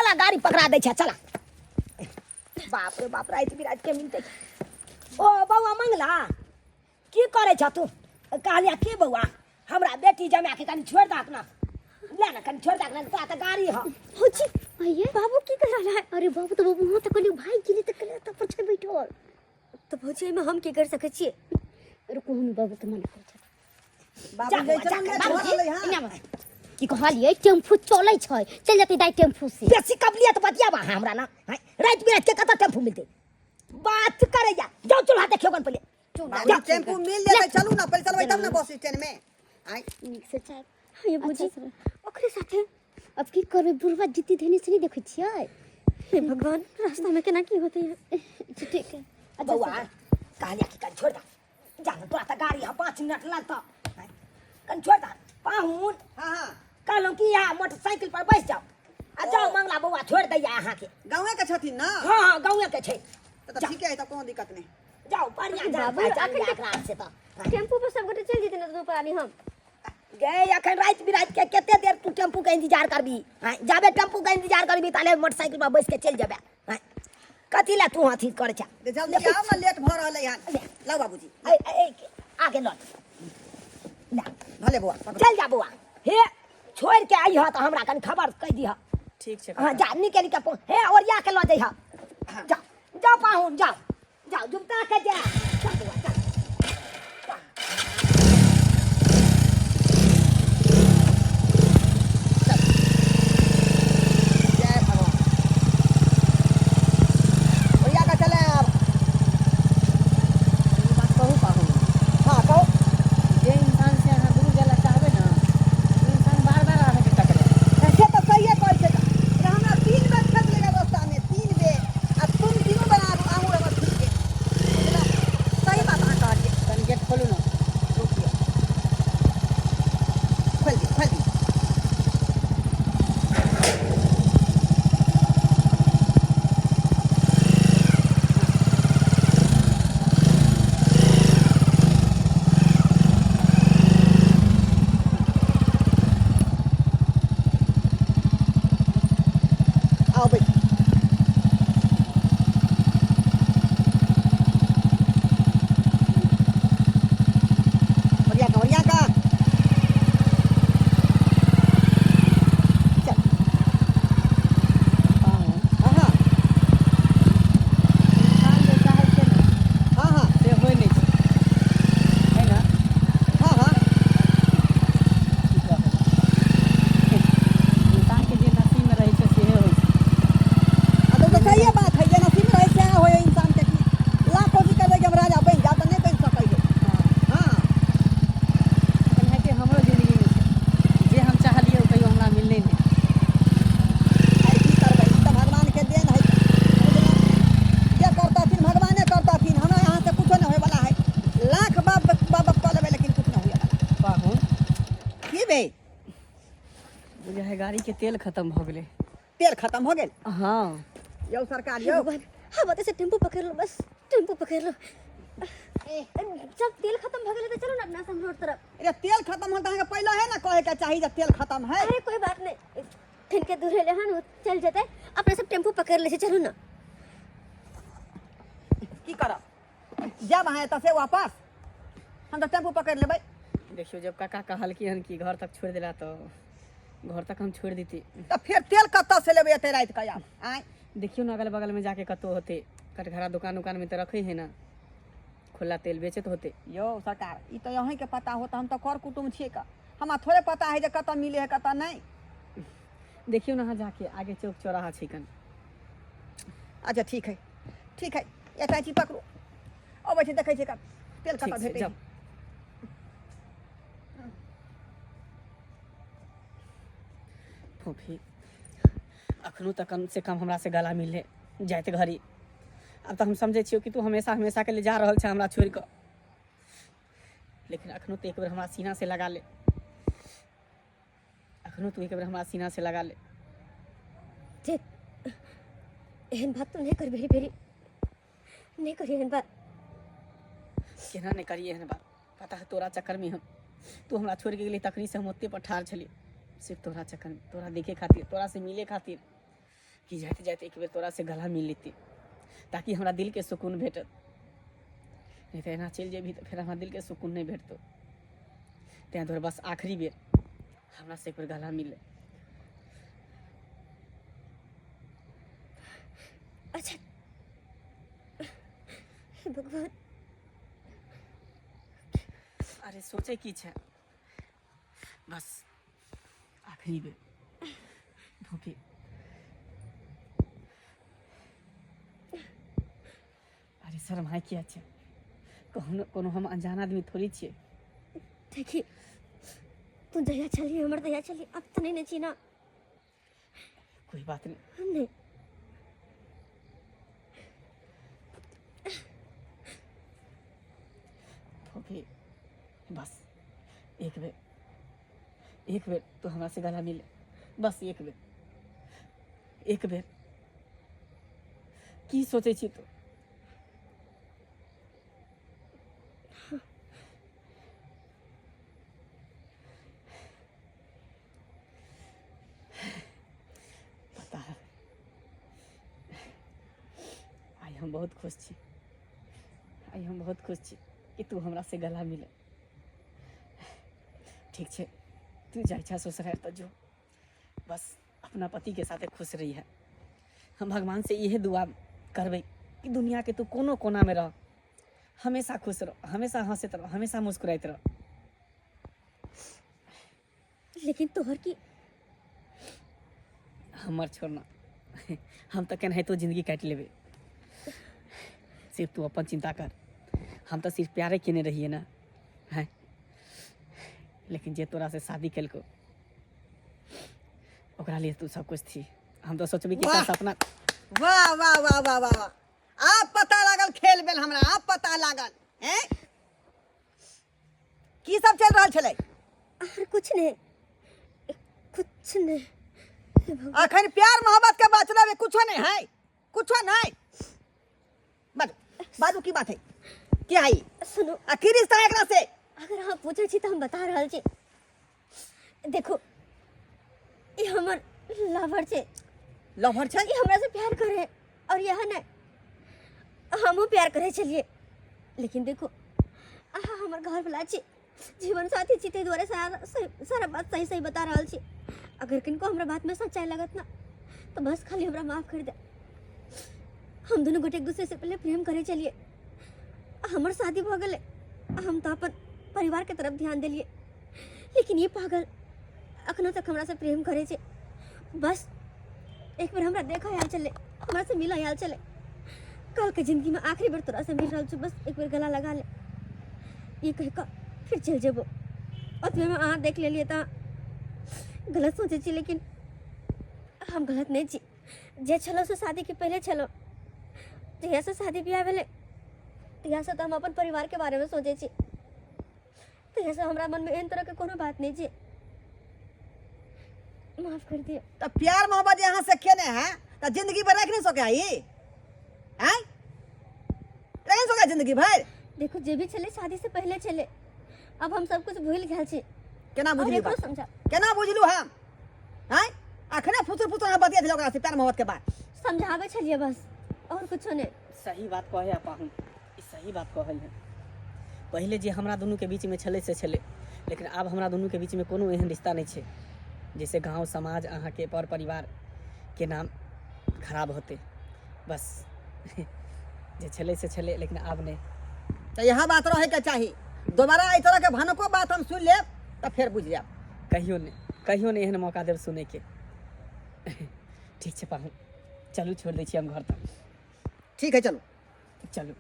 चला गाड़ी पकड़ा दे छे चला। बाप रे बाप रात बिरात के मिलते। ओ बउआ मंगला की करे छ तू? कहलिया की बउआ हमरा बेटी जमा के कनी छोड़ दाक ना। ले ना कनी छोड़ दाक ना तो आता गाड़ी ह। होची भैया बाबू की कर रहा है? अरे बाबू तो बाबू वहां तक कहलियो भाई गेली त कहलियो त पर छै बैठो। तो भौजी में हम की कर सके छी? रुको हम बाबू के मना कर छै। बाबू ले चल ना छोड़ ले हां की कहलिए टेम्पू चलै छै चल जते दाई टेम्पू से। बेसी कबलियत बतियाबा हमरा ना। रात बिरात के कत टेम्पू मिलते? बात करे जा जाओ चूल्हा देखियो गन पहले। बाबू टेम्पू मिल जाए चलू ना पहले चलबै तब ना बस स्टैंड में। आई निक से चाय ये भौजी ओकरे साथे अब की करबे बुढ़वा जीती धनी से नहीं देखै छियै। हे भगवान रास्ता में केना की होते है। ठीक है बउआ कहलिया कि कन छोड़ दा जान तो आता गाड़ी ह 5 मिनट लगता। कन छोड़ दा पाहुन। हां हां कहलो कि यहाँ मोटरसाइकिल पर बैठ जाओ आ जाओ मंगला बउआ छोड़ दैया अहाँ के। गांवे के छथिन ना? हाँ हाँ गाँव के छै। तो ठीक है तो कोनो दिक्कत नहीं। जाओ बढ़िया जा पहचान लिया क्लास से तो टेम्पू पर सब गोटे चल जेते ना तो पानी हम गए अखन रात बिरात के केते देर तू टेम्पू के इंतजार करबी? हां जाबे टेम्पू के इंतजार करबी ताले मोटरसाइकिल पर बैठ के चल जाबे। हां कथि ला तू हाथी करे छ? जल्दी आओ ना लेट भ रहले हन। ला बाबूजी आगे लौट ना भले बुआ चल जा बुआ। हे छोड़ के आई ह तो हमरा कन खबर कह दी ह। ठीक छै। हां जा निकल के हे ओरिया के लो जाइ ह। जा जाओ पाहुन जाओ जाओ जुमता के जा चल बुआ चल। जय भगवान भैया का चले अब बात कहूं पाहु। हां कहो जे इंसान से अहाँ दूर जाला चाहबे ना वो इंसान बार-बार आवे के टकरे। ऐसे तो सही है कोई से हमरा 3 बार फंस लेगा रास्ता में 3 बे अब तुम तीनों बना आऊं रहा ठीक है सही बात आ कहलिए। तन गेट खोलू ना रुकिए खोल दी आओ भाई बढ़िया का चल पाऊं हाँ हाँ इंसान जे चाहे से ना हाँ हाँ से होय नहीं छै है ना। हाँ हाँ की कहब इंसान के जे नसीब में रहै छै सेहे होय छै। तो सही है बात है जे नसीब रहे से हो इंसान के लाख कोशिश करबे कि हम राजा बन जा तो नहीं बन सकै है। हाँ एनाहिते हमरो जिंदगी में छै जे हम चाहलिए कहियो हमरा मिलले नहीं। अरे की करबै ई तो भगवान के देन है जे करतथिन भगवाने करतथिन हमरा यहाँ से कुछो नहीं होय वाला है। लाख बाप बाप कह लेबै लेकिन कुछ नहीं होय वाला। पाहु की बे बुझा है गाड़ी के तेल खत्म भ गेलै। तेल खत्म हो गेल? हाँ यौ सरकार हे यौ भगवान हम आते से टेम्पू पकड़ लो बस टेम्पू पकड़ लो। जब तेल खत्म भ गेले तो चलो ना अपना सब रोड तरफ। अरे तेल खत्म हो त पहले है ना कहे के चाहिए जब तेल खत्म है। अरे कोई बात नहीं फिर के दूर ले हन चल जते अपने सब टेम्पू पकड़ ले चलो ना। की करब जब आए तसे वापस हम तो टेम्पू पकड़ लेबै। देखियो जब काका कहलकी हन कि घर तक छोड़ दिला तो घर तक हम छोड़ देती। तो फिर तेल कत्ता से लेबै एते रात के आय देखियो ना अगल बगल में जाके कतो होते कटघरा दुकान उकान में तो रखे है ना खुला तेल बेचत होते। यो सरकार ई तो यहीं के पता होता हम तो कर कुटुम छिए का हमरा थोड़े पता है जे कत्ता मिले है कत्ता नहीं। देखियो ना जाके आगे चौक चौराहा छिकन। अच्छा ठीक है एटा चीज पकड़ू अबै छै देखै छै का तेल कत्ता ठीक छै, भेटै जाउ। फूफी अखनो तक कम से कम हमरा से गला मिले जाते घड़ी। अब तो हम समझे छियो कि तू हमेशा हमेशा के लिए जा रहल छै हमरा छोड़ के लेकिन अखनो तो एक बार हमरा सीना से लगा ले। अखनो तू एक बार हमरा सीना से लगा ले। ठीक एहन बात तो नहीं कर बेरी बेरी नहीं करी एहन बात। केना नहीं करिए एहन बात पता है तोरा चक्कर में हम तू हमरा छोड़ के गेली तखनी से हम ओते पर ठार छलिए सिर्फ तोरा चक्कर में तोरा देखे खातिर तोरा से मिले खातिर कि जाते जाते एक बेर तोरा से गला मिल लेती ताकि हमरा दिल के सुकून भेटत। नहीं तो एना चल जेबी तो फिर हमरा दिल के सुकून नहीं भेटतो। तें तोहर बस आखिरी बेर हमरा से एक बेर गला मिले। अच्छा हे भगवान, अरे सोचे की छे, बस आखिरी बेर भूखी। अरे शर्म है किया छे, कोनो हम अनजान आदमी थोड़ी छिए। देखिए तू दया चलिए, हमर दया चलिए, अब तो नहीं नची ना। कोई बात नहीं, हम नहीं भूखी। बस एक बेर तो हमरा से गला मिले, बस एक बेर। की सोचे छी तू? पता है आई हम बहुत खुश छी, कि तू हमरा से गला मिले। ठीक छे, तू जा इच्छा ससुराल तो जो, बस अपना पति के साथ खुश रही है। हम भगवान से यही दुआ करबे कि दुनिया के तू कोनो कोना में रह, हमेशा खुश रह, हमेशा हंसत रह, हमेशा मुस्कुरात रह। लेकिन तोहर की हमर छोड़ना, हम तो केनाहे तो जिंदगी काट लेबे। सिर्फ तू अपन चिंता कर, हम तो सिर्फ प्यारे केने रहिए ना है। लेकिन जे तोरा से शादी कलको ओकरा लिए तू सब कुछ थी। हम तो सोचबी कि वाह! सपना। वाह वाह वाह वाह वाह वाह, आप पता लागल खेल बेल हमरा, आप पता लागल हैं की सब चल रहल छले। और कुछ नहीं हे भगवान। अखन प्यार मोहब्बत के बात चलावे, कुछो नहीं है, कुछो नहीं। बाजू की बात है, क्या है सुनो, आखिर रिश्ता एकरा से? अगर आप पूछे छी तो हम बता रहल छी। देखो ये हमर लवर छे, लवर छै, ये हमरा से प्यार करे और यह न हमहू प्यार करे चलिए। लेकिन देखो हमर घर वाला छी, जीवन साथी छी, ते द्वारा सारा बात सही सही बता रहल छी। अगर किनको हमरा बात में सच्चाई लगत ना तो बस खाली हमरा माफ कर दे। हम दोनों गोटे एक दूसरे से पहले प्रेम करे चलिए। हमर शादी भ गए, हम तो अपन परिवार के तरफ ध्यान दिलिए। लेकिन ये पागल अखनो तक हमरा से प्रेम करे छे। बस एक बार हमरा देखा आयल चले, हमरा से मिला आयल चले। कल के जिंदगी में आखिरी बार तोरा से मिल रहल छु, बस एक बार गला लगा ले, ये कह कर फिर चल जेबो। ओतबे में अहाँ देख लेलिए तो गलत सोचे छी, लेकिन हम गलत नहीं छी। जे छलो से शादी के पहले छलो, जहिया से शादी ब्याह भेले तहिया से तो हम अपन परिवार के बारे में सोचे छी। तहिया से हमरा मन में एहन तरह के कोनो बात नहीं छै। माफ कर दियो। तो प्यार मोहब्बत यहाँ से केने है तो जिंदगी भर रख नहीं सके है ये, हैं रह सके जिंदगी भर। देखो जे भी चले शादी से पहले चले, अब हम सब कुछ भूल गए छी। केना और बुझलू एकरो बात? समझा, केना बुझलू हम, हैं अखने फुसुर फुसुर बतिया दिलो ओकरा से प्यार मोहब्बत के बात। समझावे छलिए बस, और कुछ नहीं। सही बात कहे आपा, हम सही बात कहल है। पहले जे हमरा दुनू के बीच में छले से छले, लेकिन अब हमरा दुनू के बीच में कोनो एहन रिश्ता नहीं छे जैसे गांव समाज अहाँ के पर परिवार के नाम खराब होते। बस जे छले से छले, लेकिन अब नहीं। तो यह बात रहे के चाहिए। दोबारा इस तरह के भनको बात हम सुन लेब तो फिर बुझ जाब। कहियो नहीं एहन मौका देव सुने के। ठीक है पाहु, चलू छोड़ दै छी हम घर तक। ठीक है चलो। चलू।